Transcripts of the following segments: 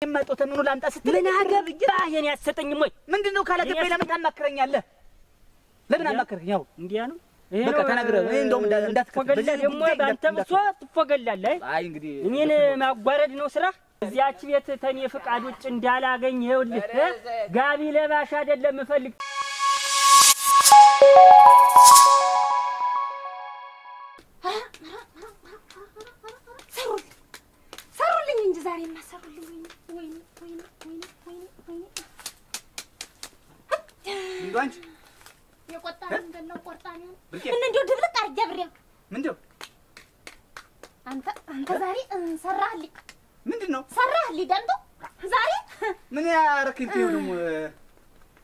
የማጣው ተምኑ ላምጣ ስትል ምን አገባህ? የኔ አትሰጠኝም ወይ? ምንድነው ካላገባኝ ለምን ታማክረኛለህ? ለምን አማከርከኝ? ያው እንዲያ ነው። በቃ ተናግረህ እንደውም እንዳትከተል ደግሞ ባንተ ብሶ ትፎገላለህ። አይ እንግዲህ እኔን ማጓረድ ነው ስራ። እዚያች ቤት ተኔ ፍቃድ ውጭ እንዳላገኝ ይኸውልህ ጋቢ ለባሽ አይደለም እፈልግ ሰሩልኝ እንጂ ዛሬማ ሰሩልኝ። ወይ እንዴ የቆጣን እንደለው ቆርጣኔ ምን እንደው ድብልቅ አርጃ ብሬም ምንድነው አንተ ዛሬ ሰራህልኝ። ምንድነው ሰራህልኝ ደንቶ ዛሬ ምን ያረክልኝ? ደግሞ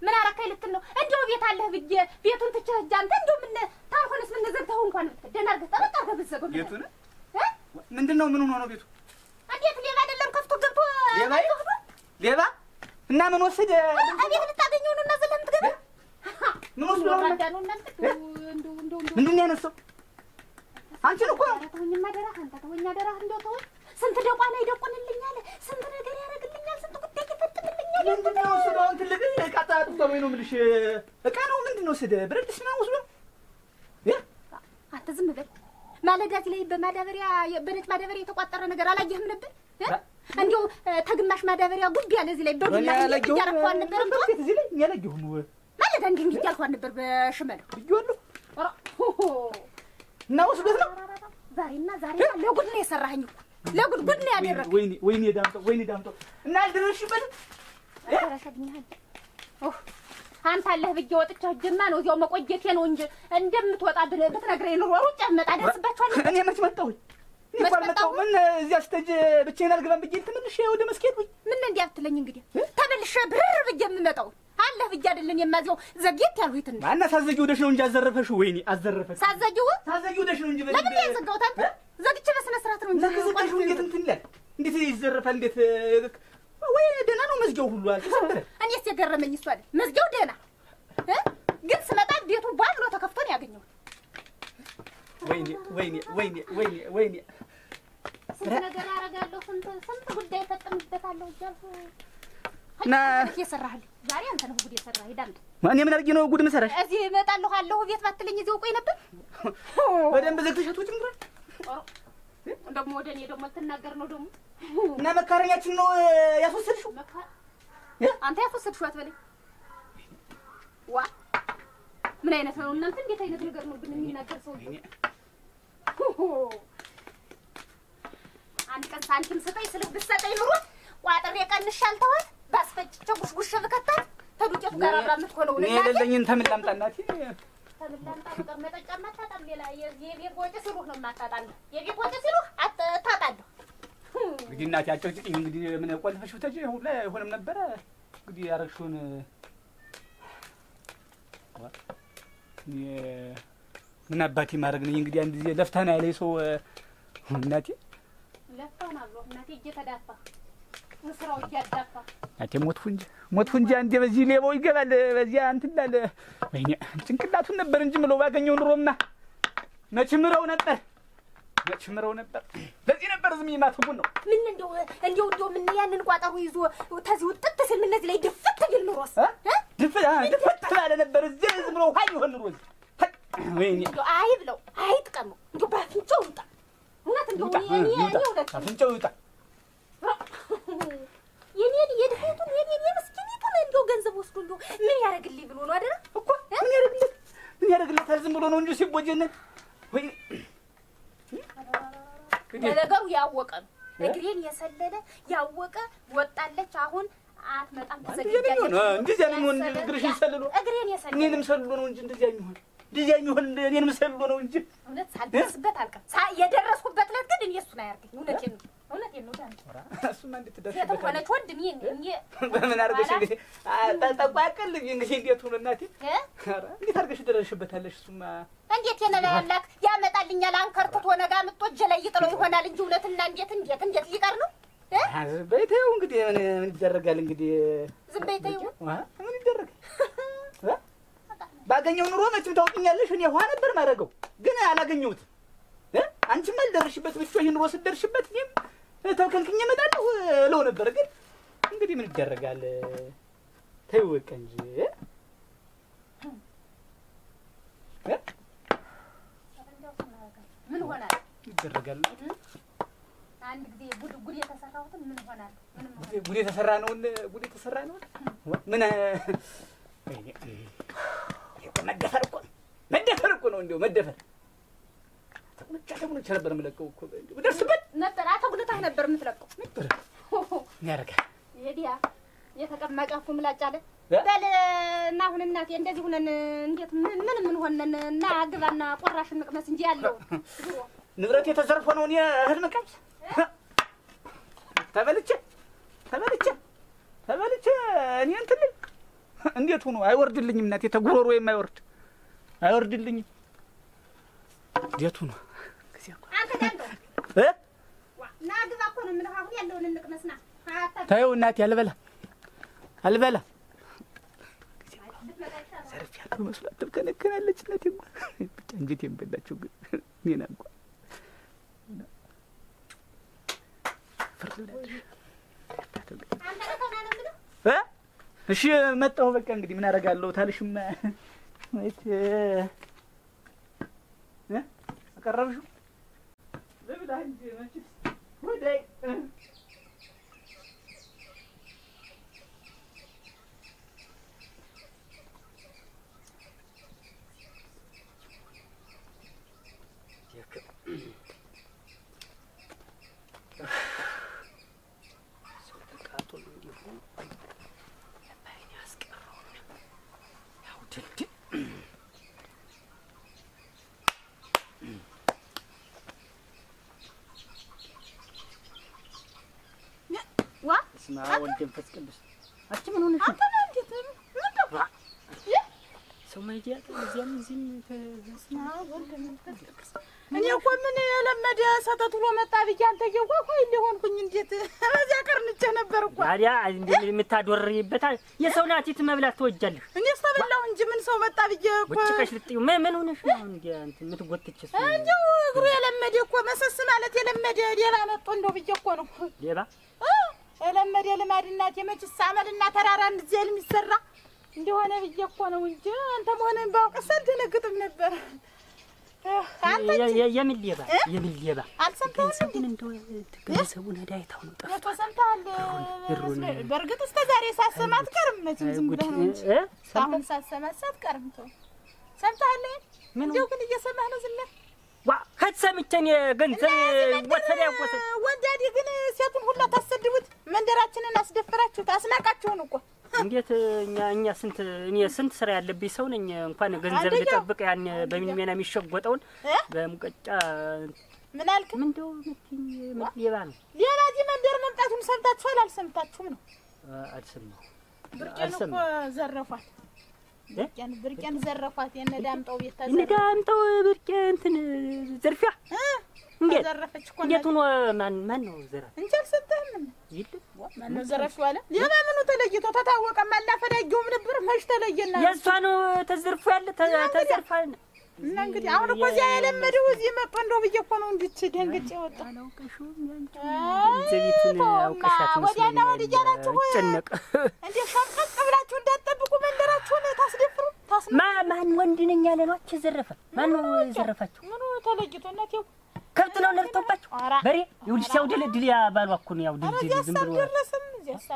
ምን አረከኝ ልትል ነው? እንደው ቤት አለህ ብዬ ቤቱን ትቼህ ሂጅ አንተ እንደው ምን ታልሆነስ ምን ዘግተው እንኳን ደህና አድርገህ ጠበቅ አድርገህ ብትዘጋው ቤቱን ምንድነው ምን ሆኖ ነው ቤቱ? እንዴት ሌባ አይደለም ከፍቶ ገብቶ ሌባ እና ምን ወሰደ? አቤት ልታገኘው ነው እና ዘለም ትገባ ምን ወሰደ ነው ምንድነው ያነሳው? አንቺን እኮ አንተ ተወኝ አደራ እንደው ተወኝ። ስንት ደቋና ይደቁንልኛል፣ ስንት ነገር ያደርግልኛል፣ ስንት ጉዳይ ይፈጥምልኛል። ምንድነው ወሰደ? አንተ ልጅ ቃጣ ጥብጠው ነው የምልሽ። እቃ ነው ምንድነው ወሰደ? ብረት ድስት ነው ወሰደ? አንተ ዝም በል ማለዳት ላይ በማዳበሪያ በነጭ ማዳበሪያ የተቋጠረ ነገር አላየህም ነበር? እንዴው ተግማሽ ማዳበሪያ ጉድ ያለ እዚህ ላይ በዱላ ያረፈው አልነበረም? እዚህ ላይ ያለየሁም ማለት እንዴ እንዴ ያልኳን ነበር በሽመል ይወሉ እና ወስዶት ነው ዛሬ ለጉድ ነው የሰራኸኝ እኮ ለጉድ ጉድ ነው ያደረገው። ወይኔ ዳምጠው እና አልደረሽበት አራሻግኛል። አንተ አለህ ብዬ ወጥቻ ጀማ ነው እዚያው መቆየቴ ነው እንጂ እንደምትወጣ ብትነግረኝ ኑሮ ሩጫ መጣ ደርስባችኋል። እኔ መች መጣሁኝ? ምን እዚያ ስተጅ ብቻዬን አልገባም ብዬ ተመልሼ ወደ መስጊድ ወይ ምን እንዲያ ብትለኝ እንግዲህ ተመልሼ ብር ብዬ የምመጣው አለህ ብዬ አይደለም የማዚያው ዘግየት ያልሁት እንዴ ማና ሳዘጊው ደሽ ነው እንጂ አዘረፈሽው። ወይኔ አዘረፈሽ ሳዘጊው ደሽ ነው እንጂ ለምን ያዘጋውት አንተ ዘግቼ በስነ ስርዓት ነው እንጂ ዘግቼው እንዴት እንትን ይላል? እንዴት ይዘረፋል? እንዴት ወይ ደህና ነው መዝጊያው ሁሉ አልተሰበረ። እኔስ የገረመኝ እሱ አይደል መዝጊያው ደህና ግን ስመጣ ቤቱ ባብሎ ተከፍቶ ነው ያገኘው። ወይኔ ስንት ነገር አደርጋለሁ፣ ስንት ጉዳይ ፈጥምበታለሁ እያልኩ እና የሰራህልኝ ዛሬ አንተ ነህ ጉድ የሰራህ። ሄዳንተ ማን ምን አድርጌ ነው ጉድ መሰራሽ? እዚህ እመጣለሁ አለሁ ቤት ባትለኝ እዚሁ ቆይ ነበር። በደንብ ዘግተሻት ወጭ ምራ እንደሞ ወደኔ ደግሞ ልትናገር ነው ደግሞ እና መካረኛችን ነው ያስወሰድሽው። አንተ ያስወሰድሽው አትበለኝ። ዋ ምን አይነት ነው እናንተ? እንዴት አይነት ነገር ነው ግን የሚናገር ሰው? አንድ ቀን ሳንቲም ስጠኝ ስልክ ብትሰጠኝ ኑሮ ቋጥሬ ቀንሻል ተዋት ባስፈጭቸው ጉሽጉሽ በከታት ተዱቄቱ ጋር አብራ የምትሆነው ነው። እኔ አይደለኝን ተምን ላምጣ እናቴ ተምን ላምጣ ፍቅር መጠጫማ ታጣም ሌላ የቤት ወጪ ሲሉህ ነው የማታጣለህ። የቤት ወጪ ሲሉህ አታጣለህ። እንግዲህ እናቴ አጨቅጭቅኝ እንግዲህ ምን ቆልፈሽው ተጂ ሁላ ሆነም ነበረ እንግዲህ ያረግሽውን ምን አባቴ ማድረግ ነኝ እንግዲህ አንድ ጊዜ ለፍታና ያለኝ ሰው እናቴ ለፍታና አለው እናቴ እየተዳፋ መስራው እያዳፋ እናቴ ሞትኩ እንጂ አንዴ በዚህ ሌባው ይገባል በዚያ እንትን ላለ ወይኔ ጭንቅላቱን ነበር እንጂ ምለው ባገኘው ኑሮማ መች ምረው ነበር በዚህ ነበር ዝም ይማትጉን ነው። ምን እንደው ምን ያንን ቋጠሩ ይዞ ተዚህ ወጥት ሲል ምን እዚህ ላይ ድፍት ይል ኑሮስ ድፍት ባለ ነበር እዚህ ዝም ብለው ሃይ ይሆን ኑሮስ ወይኔ አይ ብለው አይ ጥቀሙ እንደው ባፍንጫው ይውጣ እውነት እንደው ባፍንጫው ይውጣ የኔ የድፍቱን የኔ የምስኪኒቱን እንደው ገንዘብ ወስዶ እንደው ምን ያደርግልኝ ብሎ ነው አይደል እኮ ምን ያደርግልታል? ዝም ብሎ ነው እንጂ ሲቦጀነ ወይ ነገሩ ያወቀ ነው። እግሬን የሰለለ ያወቀ ወጣለች። አሁን አትመጣም ተዘግጃለች። እንደዚያ ነው እግርሽ ሰልሎ እግሬን የሰለለ እኔንም ሰልሎ ነው እንጂ እንደዚያ የሚሆን እኔንም ሰልሎ ነው እንጂ እውነት ሳልደርስበት አልቀም የደረስኩበት ዕለት ግን እኔ እሱን አያርገኝ። እውነቴን ነው ዳንተ እሱማ እንድትደርስበት ሆነች ወንድም እኔ በምን አርገሽ እንግዲህ ተጣጣቀልኝ እንግዲህ እንዴት ሆነ እናቴ ኧረ እንዴት አርገሽ ደረሽበታለሽ? እሱማ እንዴት የነላላክ ያመጣልኛል አንከርትቶ ነጋ ምጥቶ እጄ ላይ ይጥለው ይሆናል እንጂ እውነትና እንዴት ሊቀር ነው? በይተው እንግዲህ ምን ይደረጋል እንግዲህ ዝም በይተው ምን ይደረጋል? ባገኘው ኑሮ መቼም ታውቂኛለሽ እኔ ውሃ ነበር ማረገው ግን አላገኘሁትም። አንቺም አልደረሽበት ብቻ ይሄን ኑሮ ስደርሽበት እኔም ተከልክኝ እመጣለሁ ለው ነበር ግን እንግዲህ ምን ይደረጋል? ተይው በቃ እንጂ ምን ሆናል? ይደረጋል። አንድ ጊዜ ጉድ የተሰራሁትን ምን ሆናል? ጉድ የተሰራ ነው። ምን መደፈር እኮ ነው እንደው መደፈር ተጉልቻ ነበር የምለቀው እኮ ደርስበት ነበር። አተጉልታህ ነበር የምትለቀው ነበር። ያረጋል የዲያ የተቀመቀ እኮ ምላጭ አለ በል እና አሁን እናቴ እንደዚህ ሆነን እንዴት ምን ሆነን እና አግባና ቆራሽ እንቅመስ እንጂ ያለው ንብረት የተዘርፎ ነው። እኔ እህል መቃጭ ተበልቼ እኔ እንትን እንዴት ሆኖ አይወርድልኝም? እናቴ ተጉሮሮ የማይወርድ አይወርድልኝም። እንዴት ሆኖ አንተ ዳንቶ ና አግባ እኮ ነው የምልህ። አሁን ያለውን እንቅመስና ታየው እናቴ አልበላ ዘርፍ ያለው መስሏት ትከነከናለች። እናቴ ብቻ እንጀቴን በላቸው ግን እኔን አንኳ እሺ መጣሁ። በቃ እንግዲህ ምን አደርጋለሁ? ታልሽም ማለት አቀረብሽው ለብላ እንጂ መችስ ወዳይ اسمع ولد نفس ቅዱስ አንቺ ምን ሆነሽ? አንተ ነው እንዴት ምን ተባ ሰው ማይዲያት እዚያም እዚህም ተስማ ወልድ ነፍስ ቅዱስ እኔ እኮ ምን የለመደ ሰተት ብሎ መጣ ብዬ አንተ ይቆይ ሊሆንኩኝ እንዴት በዚያ ቀርንቼ ነበር እኮ ታዲያ እንዴ የምታዶርይበት የሰው ናቲት መብላት ትወጃለሽ? እኔ ሰበላው እንጂ ምን ሰው መጣ ብዬ እኮ ወጭቀሽ ልጥዩ ምን ሆነሽ ነው እንዴ አንተ የምትጎትችስ? እንደው እግሩ የለመደ እኮ መሰስ ማለት የለመደ ሌላ መጥቶ እንደው ብዬ እኮ ነው ሌባ የለመደ ልማድ እናቴ መችስ አመልና ተራራ እንደዚህ የሚሰራ እንደሆነ ብዬ እኮ ነው እንጂ አንተ መሆንህን ባውቅስ አልደነግጥም ነበር። አንተ የምን ሌባ አልሰማህም እንዴ? እንደው ተገንዘቡን ዳይታው ነው ጠፋ። ተሰምተሃል? በእርግጥ እስከ ዛሬ ሳሰማ አትቀርም መቼም ዝም ብለህ ነው እንጂ አሁን ሳሰማ አትቀርም። ተው ሰምተሃል? እንደው ግን እየሰማህ ነው ዝም ብለህ ከተሰምተን ገንዘብ ወሰደ ወንዳዲ ግን ሴቱን ሁሉ ታሰድቡት መንደራችንን አስደፈራችሁት አስናቃችሁን እኮ እንዴት እኛ ስንት ስራ ያለብኝ ሰው ነኝ። እንኳን ገንዘብ ልጠብቅ ያን በሚሜና የሚሸጎጠውን በሙቀጫ ምን አልክ? ምንድነው ሌባ ነው ሌላ እዚህ መንደር መምጣቱን ሰምታችኋል? አልሰምታችሁም ነው? አልሰማሁ። ብርቄን እኮ ዘረፏት። ብርቄን ዘረፏት። የነዳምጠው ቤት ታዘረ የነዳምጠው ብርቄ እንትን ዘርፊያ እንዴት ዘረፈች እኮ እንዴት ሆኖ ማን ነው ዘራ እንጂ አልሰጠህም? ይልህ ማን ነው ዘረፈው አለ? ሌባ ምኑ ተለይቶ ተታወቀ? ማላፈዳጊውም ነበር መች ተለየና የሷ ነው ተዘርፎ ያለ ተዘርፋል። እና እንግዲህ አሁን እኮ እዚያ የለመደው እዚህ መጥቶ እንደው ብዬሽ እኮ ነው እንዲች ደንግጬ ወጣ። አላውቅሽም ያንቺ ዘቢቱን አውቀሻት ነው ወዲያና ወዲያ ናችሁ ጨነቀ እንዴ ሸምቀቅ ብላችሁ እንዳትጠብቁ መንደራችሁን ታስደፍሩ ማን ወንድ ነኝ ያለ ነው ዘረፈ? ማን ነው ዘረፋችሁ? ምኑ ተለይቶ እናቴው ከብት ነው ነርቶባችሁ በሬ ይውልሽ ያው ድል ያ ባልዋኩ ነው ያው ድል ዝም ብሎ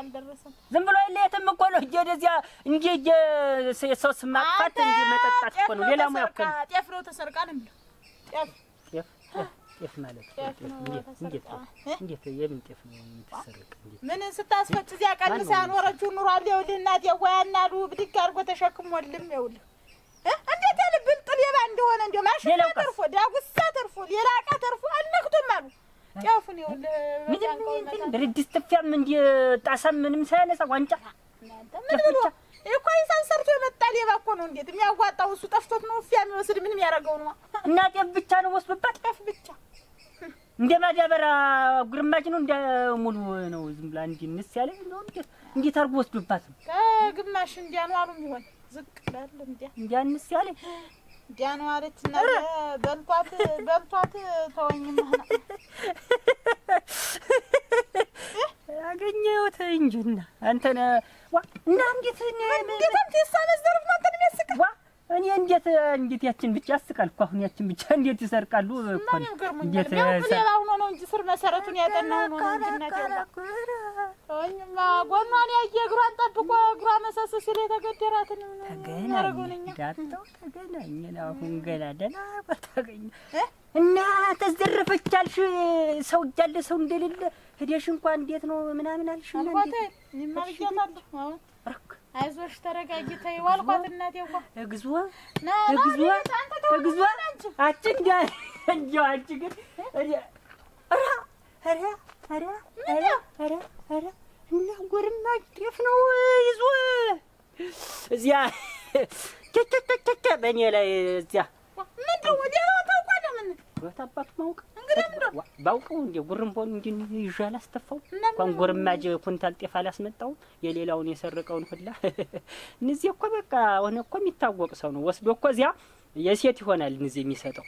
አልደረሰም ዝም ብሎ የለም እኮ ነው ወደዚያ እንጂ ሰው ስማጣት እንጂ መጠጣት እኮ ነው። ሌላ ሙያ እኮ ነው። ጤፍ ነው ተሰርቃል እንዴ? ጤፍ ማለት እንዴት የምን ጤፍ ነው የምትሰርቅ? ምን ስታስፈጭ እዚያ ቀንሳ ያኖረችው ኑሮ አለ ይኸውልህ እናቴ ወያናሉ ብድግ አድርጎ ተሸክሞልም ይኸውልህ እንዴት ያለ ብልጥ ሌባ እንደሆነ እንደው ማሽላ ተርፎ ዳጉሳ ተርፎ ሌላ ዕቃ ተርፎ አልነክቶም አሉ ጤፉን ይኸውልህ ምንም ድርድስ ተፊያም እንደ ጣሳም ምንም ሳያነሳ ዋንጫ ምን ብሎ እኮ ይሳን ሰርቶ የመጣ ሌባ እኮ ነው። እንዴት የሚያዋጣው እሱ ጠፍቶት ነው እፊያ የሚወስድ ምንም ያደርገው ነው እና ጤፍ ብቻ ነው ወስበባት ጤፍ ብቻ እንደ ማዳበራ ግርማጅ ነው እንደ ሙሉ ነው ዝም ብላ እንዲንስ ያለ ነው እንዴት አርጎ ወስዱባት ነው ግማሽ እንዲያኑ አሉ ይሆን ዝቅ ባለ እንዲያንስ ያለ እንዲያኑ አለችና በልቷት ተወኝማ አገኘሁት እንጂና አንተን ዋ እና እንዴት ተሳመዘሩት ነው አንተን የሚያስቀ ዋ እኔ እንዴት ያችን ብቻ ያስቃልኩ አሁን ያችን ብቻ እንዴት ይሰርቃሉ እኮ እንዴት ሌላው ነው እንጂ ስር መሰረቱን ያጠናው ነው እንጂ እኛማ ጎኗን ያየ እግሯን ጠብቆ እግሯ መሰስ ሲል የተገደራት ነው ተገናኘን አሁን ገና ደህና ባታገኝ እና ተዘረፈቻልሽ ሰው እያለ ሰው እንደሌለ ሄደሽ እንኳን እንዴት ነው ምናምን አልሽ እና እንዴት ይማርጃታለሁ አይዞሽ ተረጋጊ ተይ ዋልኳት እናቴ እንኳን እግዚኦ አጭን ጋር እንዴው አንቺ ግን ኧረ እና ጎርማ ጤፍ ነው ይዞ እዚያ ተተተተ በእኔ ላይ እዚያ ምንድነው ወዲያው ታውቃለህ ምን ወታባት ማውቅ እንግዲህ ባውቀው እንደ ጉርምቦን እንጂ ይዣል አስተፋው እንኳን ጎርማጅ ኩንታል ጤፍ አላስመጣው የሌላውን የሰረቀውን ሁላ እነዚህ እኮ በቃ ሆነ እኮ የሚታወቅ ሰው ነው ወስዶ እኮ እዚያ የሴት ይሆናል እነዚህ የሚሰጠው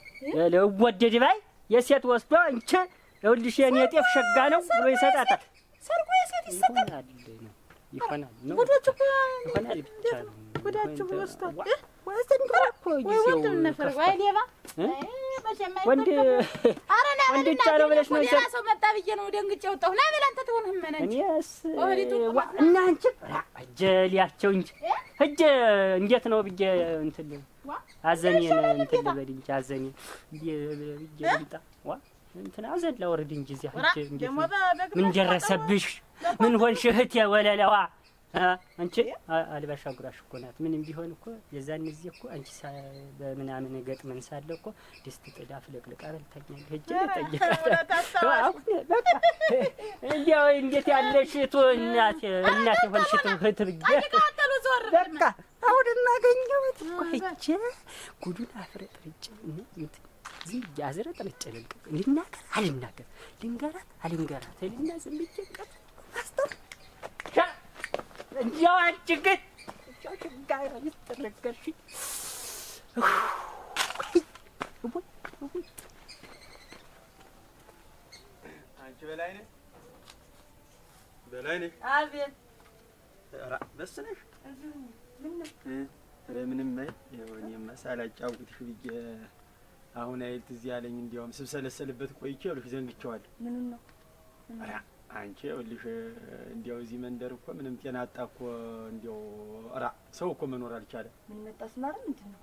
ለወደድ ባይ የሴት ወስዶ እንቺ ለውልሽ የኔ ጤፍ ሸጋ ነው ብሎ ይሰጣታል ሰርቆ የሴት ይሰጣል ይሆናል ነው ጉዶቹ ይሆናል ብቻ ነው ጉዳቹ ወስቷል ወስንት እኮ ወንድ ነበር ወይ ሌባ ወንድ ቻለው ብለሽ ነው ሰው መጣ ብዬ ነው ደንግጬ ወጣሁ ና በል አንተ ትሆንህ መነኝ እኔስ እና አንቺ ጀሊያቸው እንጂ እጅ እንዴት ነው ብዬ እንትን አዘኔን እንትን ልበል እንጂ አዘኔን ብዬ ልምጣ እንትን አዘን ላወርድ እንጂ እዚያ እንጂ ምን ደረሰብሽ ምን ሆንሽ እህቴ ወለለዋ አንቺ አልባሻ ጉራሽ እኮ ናት ምንም ቢሆን እኮ የዛን ጊዜ እኮ አንቺ በምናምን ገጥመን ሳለ እኮ ድስት ጥዳ ፍለቅልቃ በልታኛል ሄጄ በቃ እንዴው እንዴት ያለሽ ቱ እናቴ ሆንሽ ቱ እህት ብዬ በቃ አሁን እናገኘሁት እኮ ሄጄ ጉዱን አፍረጥርጬ ዝም ያዝረጥርጬ ልልቀቅ ልናገር አልናገር ልንገራት አልንገራት ልና ዝም ብዬ ቀጥ አስተው እንዲያው አንቺ ግን ጋር ይተረከርሽ አንቺ በላይ ነሽ አቤት ራ በስነሽ ምንም እኔማ ሳላጫውትሽ ብዬ አሁን አይልት እዚህ ያለኝ እንዲያውም ስብሰለሰልበት ቆይቼ ልሽ ዘንግቼዋለሁ ምን ነው አንቺ ይኸውልሽ እንዲያው እዚህ መንደር እኮ ምንም ጤና አጣ እኮ እንዲያው ሰው እኮ መኖር አልቻለም ምን መጣስ ማለት ምንድነው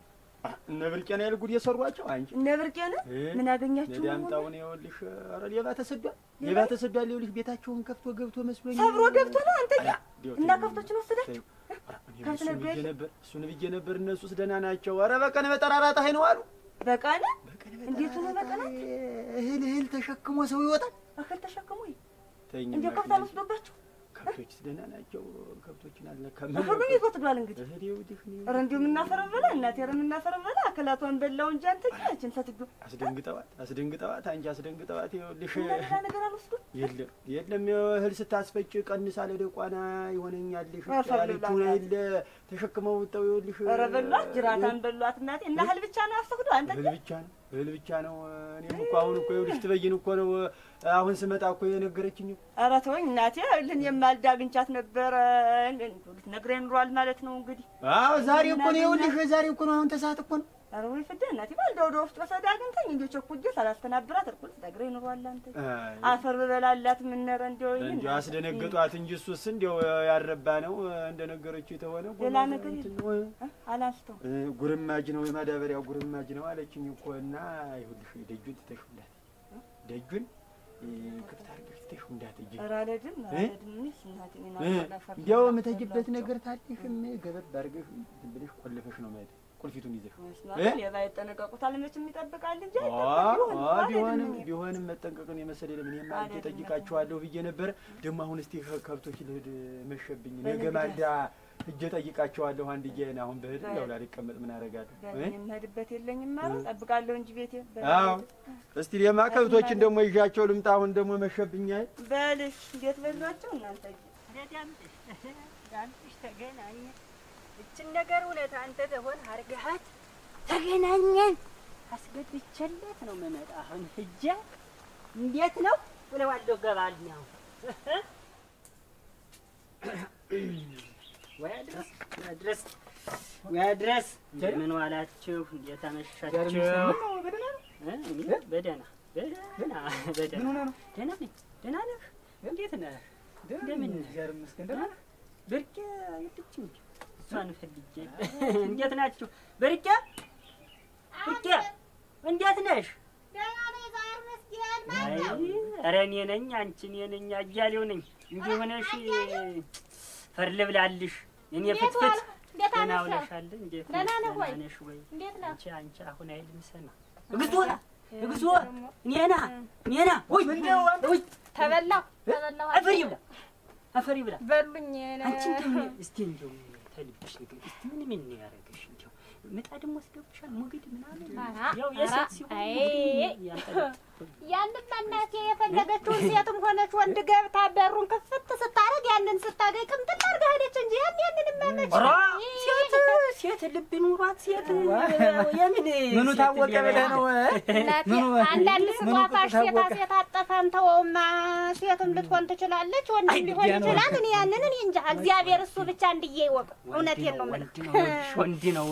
እነ ብርቄና ያል ጉድ የሰሯቸው አንቺ እነ ብርቄና ምን አገኛችሁ ለዳምጣውን ይኸውልሽ ኧረ ሌባ ተሰዷል ይኸውልሽ ቤታቸውን ከፍቶ ገብቶ መስሎኝ ሰብሮ ገብቶ ነው አንተ እና ከፍቶችን ወሰዳችሁ እሱን ብዬ ነበር እነሱስ ደህና ናቸው ኧረ በቀን በጠራራጣ ነው አሉ በቀን እንዴት ነው በቀን እህል ተሸክሞ ሰው ይወጣል አከል ተሸክሞ እንዴ ከፍታ ወስዶባችሁ ከብቶች ደህና ናቸው ከብቶችን አልነካም ሁሉም ይቆጥባል እንግዲህ ኧረ እንዲሁ የምናፈረበላ እናቴ ኧረ የምናፈረበላ አከላቷን በላው እንጂ አንተ ጃችን ፈትጉ አስደንግጠዋት አንቺ አስደንግጠዋት ይኸውልሽ ነገር አልወስዱም የለም እህል ስታስፈጭ ቀንሳ ለደቋና ይሆነኛልሽ ያለችው የለ ተሸክመው ወጣው ይኸውልሽ ኧረ በሏት ጅራታን በሏት እናቴ እና እህል ብቻ ነው ያፈቅዱ አንተ እህል ብቻ ነው እኔም እኮ አሁን እኮ ይኸውልሽ ትበይን እኮ ነው አሁን ስመጣ እኮ የነገረችኝ ኧረ ተወኝ እናቴ ልን የማልዳ አግኝቻት ነበረ ነግሬን ኑሯል ማለት ነው እንግዲህ አዎ ዛሬ እኮ ነው ይኸውልሽ ዛሬ እኮ ነው አሁን ተሳት እኮ ነው ኧረ ወይ ፍዳ እናቴ ባልዳ ወደ ወፍጮ ወሰዳ አግኝተኝ እንዴ ቸኩጄ ሳላስተናብራት እርኩል ነግሬን ኑሯል አንተ አፈር በበላላት ምን ነረ እንደው ይሄን እንዴ አስደነገጧት እንጂ እሱስ እንደው ያረባ ነው እንደነገረችው የተሆነ ሌላ ነገር አላስተው ጉርማጅ ነው የማዳበሪያው ጉርማጅ ነው አለችኝ እኮና ይኸውልሽ ደጁን ትተሽላት ደጁን ክፍት አድርገሽ ትተሽው እንዳትጂ ኧረ አለድም ምንስ እናቴ እንዲያው የምትሄጂበት ነገር ታዲሽም ገበብ አድርገሽ ዝም ብለሽ ቆልፈሽ ነው ማለት ቁልፊቱን ይዘሽ የባይ ተነቀቁታል መቼም ይጠብቃል እንጂ ቢሆንም መጠንቀቅን የመሰለ ለምን የማልጄ ጠይቃቸዋለሁ ብዬ ነበር ደግሞ አሁን እስቲ ከብቶች ልሂድ መሸብኝ ነገ ማልዳ እጄ ጠይቃቸዋለሁ አንድዬን አሁን በህድ ያው ላልቀመጥ ምን አደርጋለሁ የምሄድበት የለኝም ማለት ጠብቃለሁ እንጂ ቤቴ አዎ እስቲ ለማ ከብቶችን ደግሞ ይዣቸው ልምጣ አሁን ደግሞ መሸብኛል በልሽ እንዴት በሏቸው እናንተ ዳምጥሽ ተገናኘ እችን ነገር እውነት አንተ ተሆን አርገሃት ተገናኘን አስገብቼለት ነው መመጣ አሁን ሂጄ እንዴት ነው ብለዋለሁ ገባልኝ አሁን ድረስ ምን ዋላችሁ? እንዴት አመሻችሁ? በደህና ነህ? እንዴት ነህ? እንደምን ብርቄ የለችም እንጂ እሷን ፈልጌ። እንዴት ናችሁ? ብርቄ እንዴት ነሽ? ኧረ እኔ ነኝ አንቺ እኔ ነኝ አያሌው ነኝ። እንዲህ ሆነሽ ፈር ልብላልሽ የእኔ ፍትፍት። ደህና ውለሻል? እንዴት ነሽ ወይ? አንቺ አሁን አይልም ሰማ እግዚኦ እኔና ወይ ተበላሁ አፈር ይብላ በሉኝ። አንቺ እንደው እስቲ እንደው ተልብሽ ነገር እስቲ ምን ያረጋሽ? እንደው ምጣድም ወስደውሻል ሞግድ ምናምን ያው የሴት ሲሆን ያንን እናቴ የፈለገችውን ሴትም ሆነች ወንድ ገብታ በሩን ክፍት ስታረግ ያንን ስታገኝ ቅምጥል አድርጋ ሄደች እንጂ ያንንም ማመች ሴት ልብ ኑሯት ሴት የምን ምኑ ታወቀ ብለህ ነው? አንዳንድ ስጧታሽ ሴት አጠፋን ተወውማ ሴትም ልትሆን ትችላለች ወንድም ሊሆን ይችላል። እኔ ያንን እኔ እንጃ እግዚአብሔር እሱ ብቻ እንድዬ ይወቅ። እውነቴን ነው የምልህ ወንድ ነው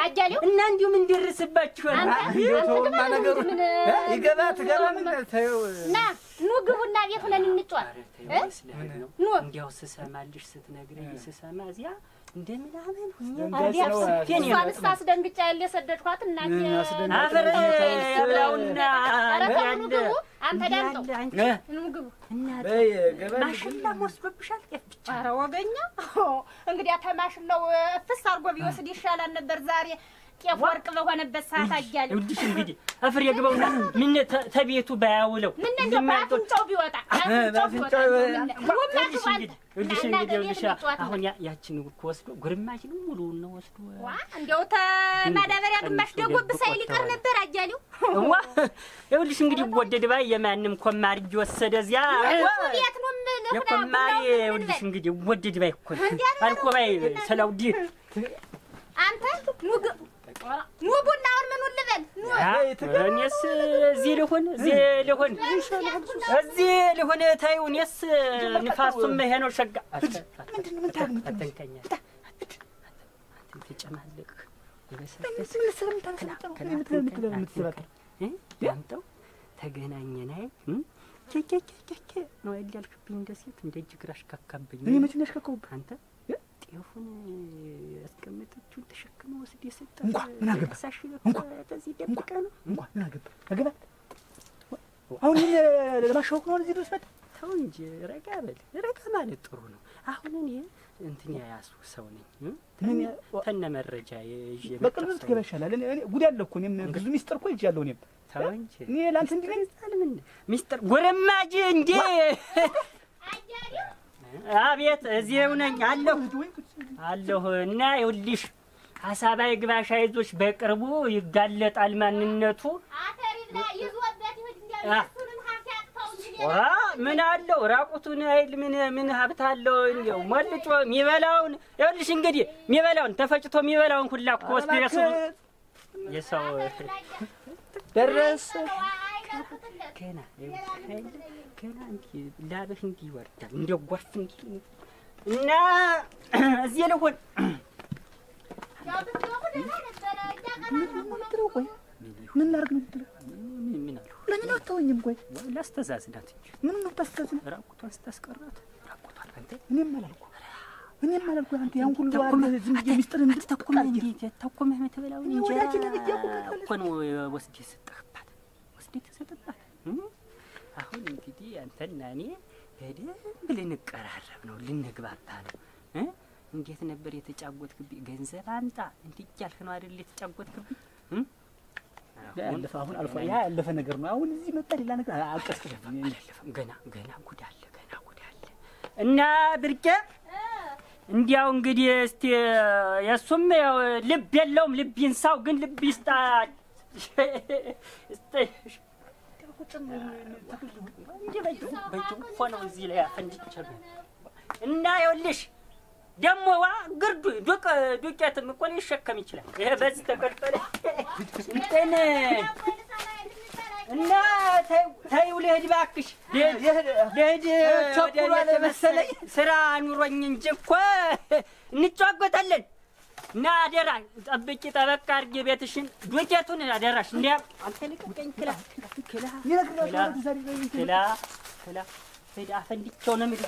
አያሌው እና እንዲሁ ምን ደረሰባችሁ? አንተ ነገሩ ይገባ ትገባ ምን ታየው ና ኑ ግቡና ቤት ሆነን እንጫወት። ኑ እንዲያው ስሰማልሽ ስትነግረኝ ስሰማ እዚያ እንደምናምን እሷንስ አስደንግጫ ያለ የሰደድኳት እናቴ አፈር ያብላውና አንተ ዳምጠው ኑ ግቡ ማሽላ ወስዶብሻል። ጤፍ ብቻ ኧረ ወገኛ እንግዲህ ተማሽላው ፍስ አድርጎ ቢወስድ ይሻላል ነበር ዛሬ ጤፍ ወርቅ በሆነበት ሰዓት አያሌው እንዲህ እንግዲህ አፈር የግባውና ምን ተቤቱ ባያውለው ምን እንደው ባፍንጫው ቢወጣ አሁን ያችን እኮ ወስዶ ግርማሽ ነው ሙሉውን ነው ወስዶ እንደው ተማዳበሪያ ግማሽ ደጎብ ሳይል ይቀር ነበር አያሌው። ይኸውልሽ እንግዲህ ወደድ ባይ የማንም ኮማሪ ወሰደ እዚያ ቤት ነው ምን የኮማሪ ይኸውልሽ እንግዲህ ወደድ ባይ እኮ አልኮ ባይ ሰላውዲ አንተ ኑ ቡናውን ምኑን ልበል? እኔስ እዚህ ልሁን ታዩ እኔስ ንፋሱም ይሄ ነው ሸጋ አትንከኛል ትጨማለቅ ያምጠው ተገናኘን አይ ነው ያልክብኝ እንደ ሴት እንደ ጅግራሽ ካካበኝ እኔ መቼ ነሽ ከከው አንተ ጤፉን ያስቀመጠችውን ተሸክመ ወስድ የሰጠ እንኳን ምን አገባ እንኳን ተዚህ ደብቀ ነው እንኳን ምን አገባ አሁን ለማሻወቅ ነው እዚህ ድረስ መጣ። ተው እንጂ ረጋ ማለት ጥሩ ነው። አሁን እኔ እንትን ያያሱ ሰው ነኝ ተነ መረጃ ይዤ በቅርብ ትገባ ይሻላል። እኔ ጉድ ያለ እኮ እኔም ብዙ ሚስጥር እኮ ይዣለሁ። እኔም ተው እንጂ እኔ ላንተ እንዴ ምን ሚስጥር ጎረማጅ እንዴ አቤት እዚህው ነኝ አለሁ እና ይኸውልሽ ሐሳባይ ግባሽ አይዞሽ በቅርቡ ይጋለጣል ማንነቱ። ምን አለው ራቁቱን አይል ምን ሀብት አለው እንደው ሞልጮ የሚበላውን ይኸውልሽ እንግዲህ የሚበላውን ተፈጭቶ የሚበላውን ሁላ እኮ ወስዶ የሰው ደረሰ ገና እንዲህ ላብህ እንዲህ ይወርዳል እንደ ጓፍ እንዲህ እና እዚህ ልሆን ምን ላድርግ ነው የምትለው? ምን አለው ለምን አትተወኝም? ቆይ ላስተዛዝናት እንጂ ምን ነው ታስተዛዝናት? ራቁቷን ስታስቀራት ራቁቷን አንተ እኔም አላልኩ አንተ ያን ሁሉ አለ ዝም ብዬ ሚስጥር እንድትተኩመህ እንዴ ተኩመህ የምትበላው እንጀራ እኮ ነው ወስዴ ሰጠህባት ወስዴ ተሰጠባት። አሁን እንግዲህ አንተና እኔ በደንብ ልንቀራረብ ነው ልንግባባ ነው። እንዴት ነበር የተጫወትክብኝ? ገንዘብ አምጣ እንዲህ እያልክ ነው አይደል የተጫወትክብኝ? ያለፈ አሁን አልፎ ያለፈ ነገር ነው። አሁን እዚህ መጣ ሌላ ነገር አልቀስቀሽም። ገና ጉድ አለ እና ብርቄ እንዲያው እንግዲህ እስቲ የሱም ያው ልብ የለውም ልብ ይንሳው ግን ልብ ይስጣ ነው እዚህ ላይ አፈንጭቼ እና ይኸውልሽ ደግሞ ግርዱ ዱቄትም እኮ ሊሸከም ይችላል። ይሄ በዚህ ተቀልጠለ እንትን እና ተይው ልሂድ እባክሽ ልሂድ ቸኩሏል መሰለኝ ስራ ኑሮኝ እንጂ እኮ እንጫወታለን። እና አደራ ጠብቂ፣ ጠበቅ አድርጊ ቤትሽን። ዱቄቱን አደራሽ እንዲያ አንተ ልቀቀኝ። ክላ ሄዳ አፈንድቼው ነው የሚል